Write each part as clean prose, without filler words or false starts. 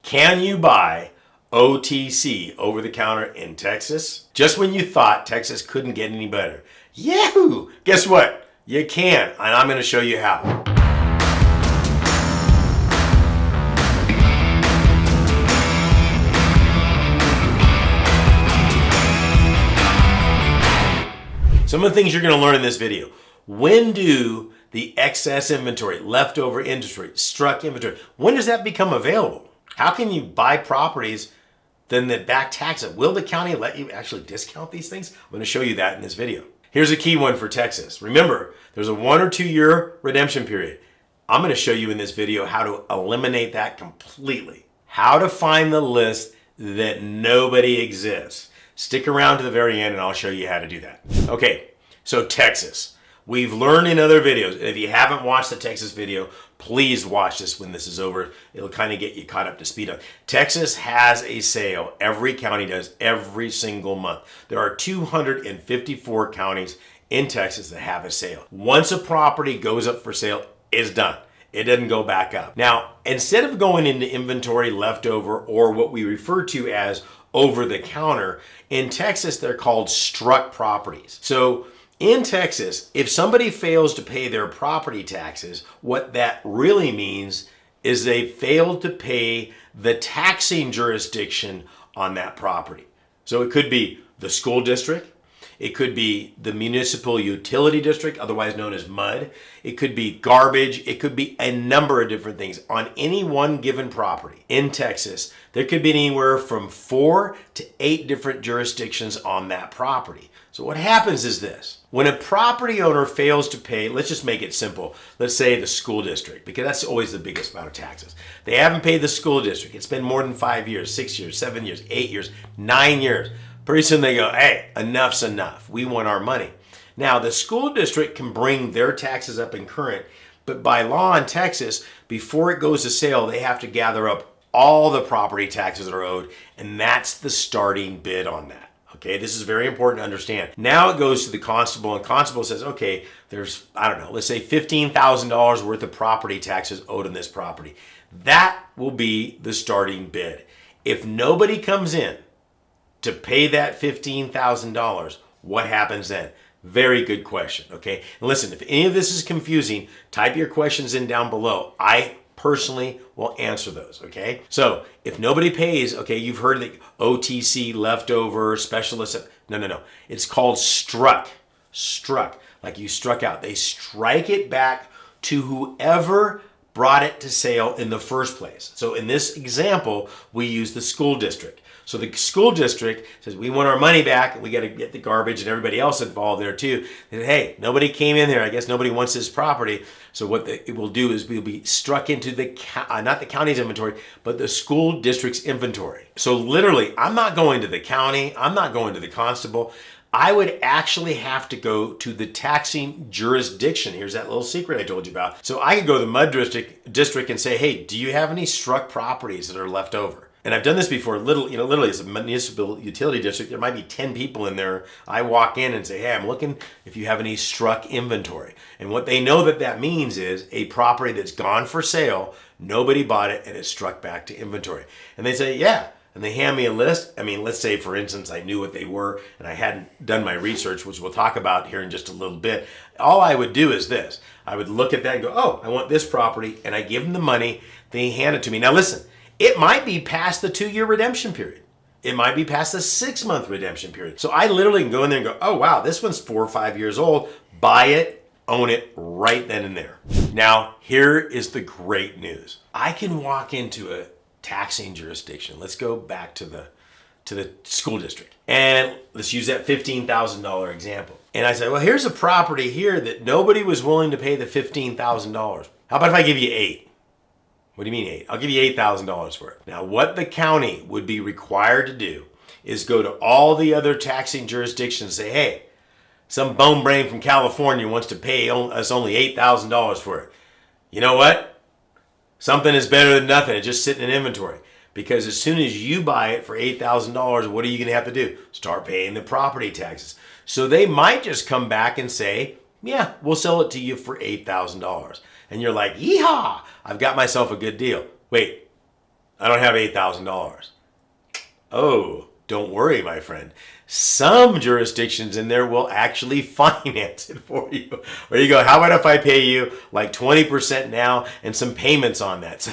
Can you buy OTC, over the counter, in Texas? Just when you thought Texas couldn't get any better. Yahoo! Guess what? You can, and I'm going to show you how. Some of the things you're going to learn in this video. When do the excess inventory, leftover inventory, struck inventory, when does that become available? How can you buy properties then that back tax it? Will the county let you actually discount these things? I'm going to show you that in this video. Here's a key one for Texas. Remember, there's a 1 or 2 year redemption period. I'm going to show you in this video how to eliminate that completely. How to find the list that nobody exists. Stick around to the very end and I'll show you how to do that. Okay, so Texas. We've learned in other videos, and if you haven't watched the Texas video, please watch this when this is over. It'll kind of get you caught up to speed on. Texas has a sale. Every county does every single month. There are 254 counties in Texas that have a sale. Once a property goes up for sale, it's done. It doesn't go back up. Now, instead of going into inventory, leftover, or what we refer to as over the counter, in Texas, they're called struck properties. So in Texas, if somebody fails to pay their property taxes, what that really means is they failed to pay the taxing jurisdiction on that property. So it could be the school district. It could be the municipal utility district, otherwise known as MUD. It could be garbage. It could be a number of different things. On any one given property in Texas, there could be anywhere from 4 to 8 different jurisdictions on that property. So what happens is this. When a property owner fails to pay, let's just make it simple. Let's say the school district, because that's always the biggest amount of taxes. They haven't paid the school district. It's been more than 5 years, 6 years, 7 years, 8 years, 9 years. Pretty soon they go, hey, enough's enough. We want our money. Now, the school district can bring their taxes up in current, but by law in Texas, before it goes to sale, they have to gather up all the property taxes that are owed, and that's the starting bid on that. Okay, this is very important to understand. Now it goes to the constable, and constable says, okay, there's, I don't know, let's say $15,000 worth of property taxes owed on this property. That will be the starting bid. If nobody comes in to pay that $15,000, what happens then? Very good question, okay? And listen, if any of this is confusing, type your questions in down below. I personally will answer those, okay? So if nobody pays, okay, you've heard the OTC, leftover, specialist. No. It's called struck. Struck, like you struck out. They strike it back to whoever brought it to sale in the first place. So in this example, we use the school district. So the school district says, we want our money back, and we got to get the garbage and everybody else involved there too. And hey, nobody came in there. I guess nobody wants this property. So what it will do is we'll be struck into the, not the county's inventory, but the school district's inventory. So literally, I'm not going to the county. I'm not going to the constable. I would actually have to go to the taxing jurisdiction. Here's that little secret I told you about. So I could go to the MUD district and say, hey, do you have any struck properties that are left over? And I've done this before. Literally, as a municipal utility district, there might be 10 people in there. I walk in and say, hey, I'm looking if you have any struck inventory. And what they know that means is a property that's gone for sale, nobody bought it, and it's struck back to inventory. And they say, yeah. And they hand me a list. I mean, let's say, for instance, I knew what they were and I hadn't done my research, which we'll talk about here in just a little bit. All I would do is this. I would look at that and go, oh, I want this property. And I give them the money. They hand it to me. Now, listen. It might be past the 2 year redemption period. It might be past the 6 month redemption period. So I literally can go in there and go, oh, wow, this one's 4 or 5 years old. Buy it, own it right then and there. Now, here is the great news. I can walk into a taxing jurisdiction. Let's go back to the school district. And let's use that $15,000 example. And I say, well, here's a property here that nobody was willing to pay the $15,000. How about if I give you 8? What do you mean 8? I'll give you $8,000 for it. Now, what the county would be required to do is go to all the other taxing jurisdictions and say, hey, some bone brain from California wants to pay us only $8,000 for it. You know what? Something is better than nothing. It's just sitting in inventory. Because as soon as you buy it for $8,000, what are you going to have to do? Start paying the property taxes. So they might just come back and say, yeah, we'll sell it to you for $8,000. And you're like, yeehaw, I've got myself a good deal. Wait, I don't have $8,000. Oh, don't worry, my friend. Some jurisdictions in there will actually finance it for you. Where you go, how about if I pay you like 20% now and some payments on that? So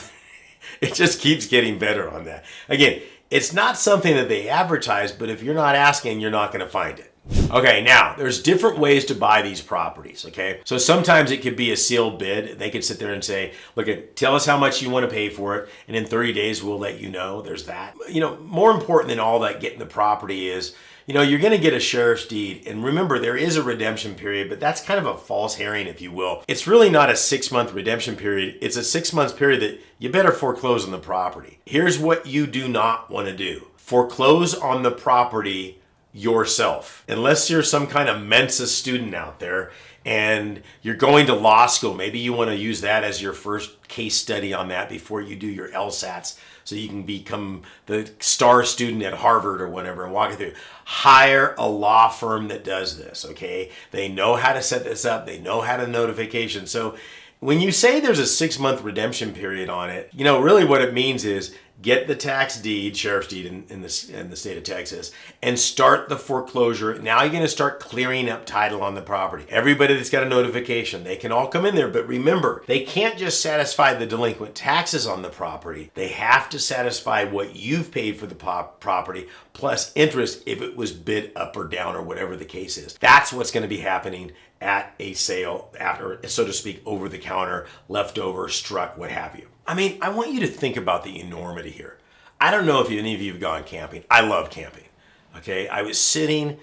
it just keeps getting better on that. Again, it's not something that they advertise, but if you're not asking, you're not going to find it. Okay, now there's different ways to buy these properties, okay? So sometimes it could be a sealed bid. They could sit there and say, look, tell us how much you want to pay for it, and in 30 days we'll let you know. There's that. You know, more important than all that getting the property is, you know, you're going to get a sheriff's deed. And remember, there is a redemption period, but that's kind of a false herring, if you will. It's really not a 6-month redemption period. It's a 6-month period that you better foreclose on the property. Here's what you do not want to do. Foreclose on the property yourself. Unless you're some kind of Mensa student out there and you're going to law school, maybe you want to use that as your first case study on that before you do your LSATs so you can become the star student at Harvard or whatever and walk it through. Hire a law firm that does this, okay? They know how to set this up. They know how to notification. So when you say there's a 6-month redemption period on it, you know, really what it means is get the tax deed, sheriff's deed in the state of Texas, and start the foreclosure. Now you're going to start clearing up title on the property. Everybody that's got a notification, they can all come in there. But remember, they can't just satisfy the delinquent taxes on the property. They have to satisfy what you've paid for the property plus interest if it was bid up or down or whatever the case is. That's what's going to be happening at a sale, after, so to speak, over the counter, leftover, struck, what have you. I mean, I want you to think about the enormity here. I don't know if any of you have gone camping. I love camping. Okay, I was sitting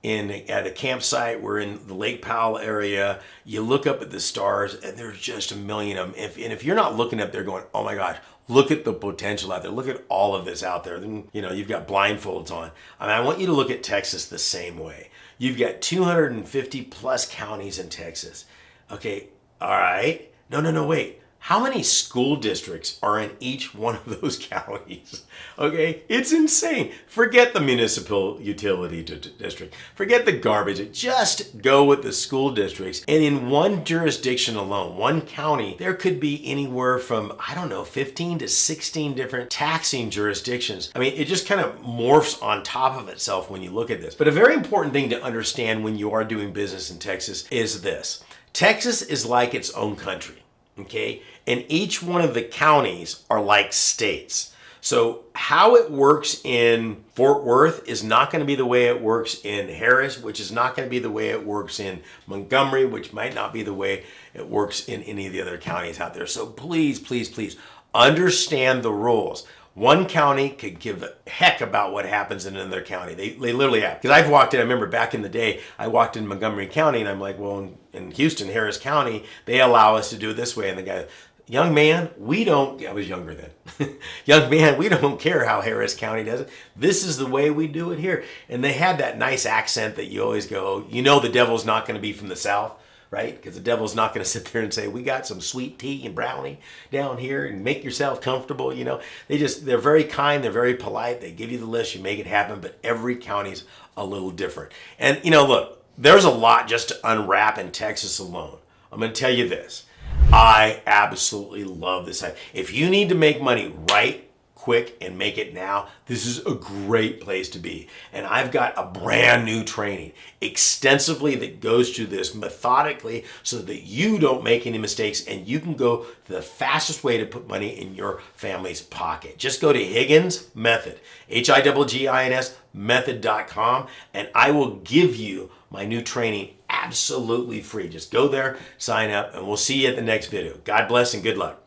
at a campsite. We're in the Lake Powell area. You look up at the stars, and there's just a million of them. And if you're not looking up there going, oh my gosh, look at the potential out there. Look at all of this out there. Then, you know, you've got blindfolds on. I mean, I want you to look at Texas the same way. You've got 250 plus counties in Texas. Okay, all right. No, wait. How many school districts are in each one of those counties? Okay, it's insane. Forget the municipal utility district. Forget the garbage. Just go with the school districts. And in one jurisdiction alone, one county, there could be anywhere from, 15 to 16 different taxing jurisdictions. I mean, it just kind of morphs on top of itself when you look at this. But a very important thing to understand when you are doing business in Texas is this. Texas is like its own country. Okay, and each one of the counties are like states. So how it works in Fort Worth is not going to be the way it works in Harris, which is not going to be the way it works in Montgomery, which might not be the way it works in any of the other counties out there. So please, please, please understand the rules. One county could give a heck about what happens in another county. They literally have. Because I've walked in, I remember back in the day, I walked in Montgomery County and I'm like, well, in Houston, Harris County, they allow us to do it this way. And the guy, young man, I was younger then. Young man, we don't care how Harris County does it. This is the way we do it here. And they had that nice accent that you always go, you know the devil's not going to be from the South. Right? Because the devil's not going to sit there and say, we got some sweet tea and brownie down here and make yourself comfortable. You know, they're very kind. They're very polite. They give you the list. You make it happen. But every county's a little different. And, you know, look, there's a lot just to unwrap in Texas alone. I'm going to tell you this. I absolutely love this. If you need to make money right quick and make it now, this is a great place to be. And I've got a brand new training extensively that goes through this methodically so that you don't make any mistakes and you can go the fastest way to put money in your family's pocket. Just go to Higgins Method, Higgins method.com, and I will give you my new training absolutely free. Just go there, sign up, and we'll see you at the next video. God bless and good luck.